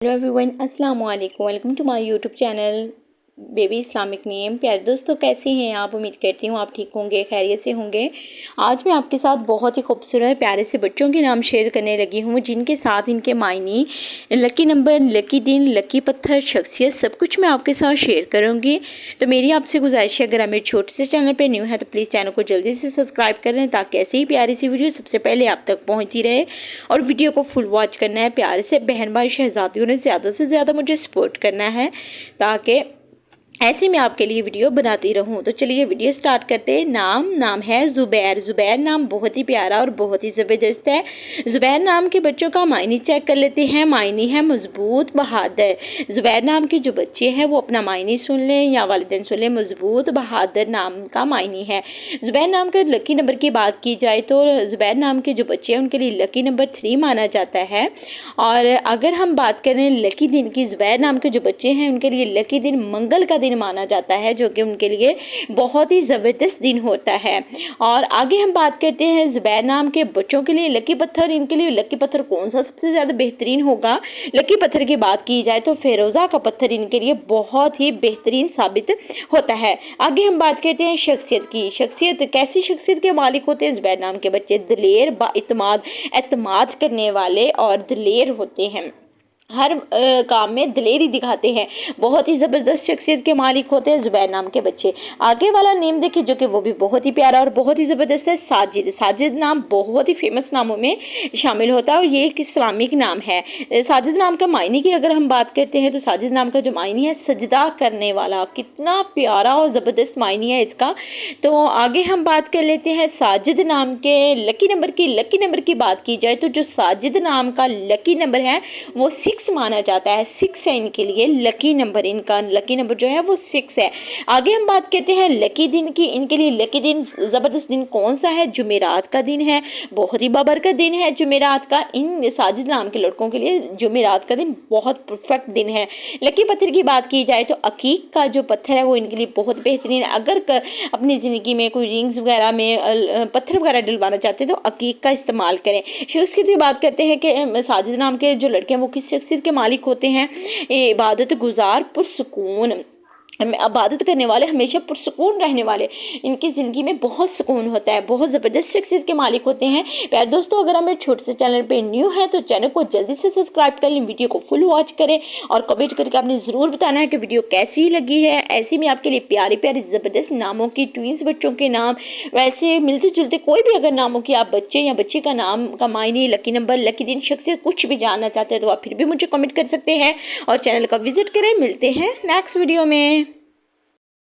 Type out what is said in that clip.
Hello everyone, अस्सलाम वालेकुम। Welcome to my YouTube channel baby Islamic name. प्यारे दोस्तों, कैसे हैं आप? उम्मीद करती हूँ आप ठीक होंगे, खैरियत से होंगे। आज मैं आपके साथ बहुत ही खूबसूरत प्यारे से बच्चों के नाम शेयर करने लगी हूँ, जिनके साथ इनके मायने, लकी नंबर, लकी दिन, लकी पत्थर, शख्सियत, सब कुछ मैं आपके साथ शेयर करूँगी। तो मेरी आपसे गुजारिश है, अगर आप मेरे छोटे से चैनल पर न्यू है तो प्लीज़ चैनल को जल्दी से सब्सक्राइब कर लें, ताकि ऐसे ही प्यारी सी वीडियो सबसे पहले आप तक पहुँचती रहे। और वीडियो को फुल वॉच करना है। प्यारे से बहन भाई शहजादियों ने ज़्यादा से ज़्यादा मुझे सपोर्ट करना है, ताकि ऐसे मैं आपके लिए वीडियो बनाती रहूं। तो चलिए वीडियो स्टार्ट करते हैं। नाम है ज़ुबैर। ज़ुबैर नाम बहुत ही प्यारा और बहुत ही ज़बरदस्त है। ज़ुबैर नाम के बच्चों का मायने चेक कर लेते हैं। मायने है मजबूत, बहादुर। ज़ुबैर नाम के जो बच्चे हैं वो अपना मायने सुन लें या वालिदैन सुन लें। मजबूत, बहादुर नाम का मायने है। ज़ुबैर नाम के लकी नंबर की बात की जाए तो ज़ुबैर नाम के जो बच्चे हैं उनके लिए लकी नंबर 3 माना जाता है। और अगर हम बात करें लकी दिन की, ज़ुबैर नाम के जो बच्चे हैं उनके लिए लकी दिन मंगल का दिन माना जाता है, जो कि उनके लिए बहुत ही ज़बरदस्त दिन होता है। और आगे हम बात करते हैं ज़ुबैर नाम के बच्चों के लिए लकी पत्थर। इनके लिए लकी पत्थर कौन सा सबसे ज़्यादा बेहतरीन होगा? लकी पत्थर की बात की जाए तो फिरोज़ा का पत्थर इनके लिए बहुत ही बेहतरीन साबित होता है। आगे हम बात करते हैं शख्सियत की। शख्सियत, कैसी शख्सियत के मालिक होते हैं ज़ुबैर नाम के बच्चे? दिलेर, बाइतमाद, एतमाद करने वाले और दिलेर होते हैं। हर काम में दिलेरी दिखाते हैं। बहुत ही ज़बरदस्त शख्सियत के मालिक होते हैं ज़ुबैर नाम के बच्चे। आगे वाला नेम देखिए, जो कि वो भी बहुत ही प्यारा और बहुत ही ज़बरदस्त है, साजिद। साजिद नाम बहुत ही फेमस नामों में शामिल होता है और ये एक इस्लामिक नाम है। साजिद नाम का मायने की अगर हम बात करते हैं तो साजिद नाम का जो मायने है सजदा करने वाला। कितना प्यारा और ज़बरदस्त मायने है इसका। तो आगे हम बात कर लेते हैं साजिद नाम के लकी नंबर की। लकी नंबर की बात की जाए तो जो साजिद नाम का लकी नंबर है वो 6 माना जाता है। 6 है इनके लिए लकी नंबर। इनका लकी नंबर जो है वो 6 है। आगे हम बात करते हैं लकी दिन की। इनके लिए लकी दिन, ज़बरदस्त दिन कौन सा है? जुमेरात का दिन है। बहुत ही बाबरकत दिन है जुमेरात का। इन साजिद नाम के लड़कों के लिए जुमेरात का दिन बहुत परफेक्ट दिन है। लकी पत्थर की बात की जाए तो अकीक का जो पत्थर है वो इनके लिए बहुत बेहतरीन है। अगर अपनी ज़िंदगी में कोई रिंग्स वगैरह में पत्थर वगैरह डलवाना चाहते हैं तो अकीक का इस्तेमाल करें। शख्सियत की बात करते हैं कि साजिद नाम के जो लड़के हैं वो किस शख्सियत के मालिक होते हैं? इबादत गुजार, पुरसुकून, इबादत करने वाले, हमेशा पुरसुकून रहने वाले। इनकी ज़िंदगी में बहुत सुकून होता है। बहुत ज़बरदस्त शख्सियत के मालिक होते हैं। प्यारे दोस्तों, अगर आप मेरे छोटे से चैनल पे न्यू है तो चैनल को जल्दी से सब्सक्राइब कर लें, वीडियो को फुल वॉच करें और कमेंट करके आपने ज़रूर बताना है कि वीडियो कैसी लगी है। ऐसे में आपके लिए प्यारे प्यारे ज़बरदस्त नामों की, ट्विंस बच्चों के नाम, वैसे मिलते जुलते कोई भी अगर नामों की आप बच्चे या बच्ची का नाम का मायने, लकी नंबर, लकी दिन, शख्सियत कुछ भी जानना चाहते हैं तो आप फिर भी मुझे कमेंट कर सकते हैं और चैनल का विजिट करें। मिलते हैं नेक्स्ट वीडियो में।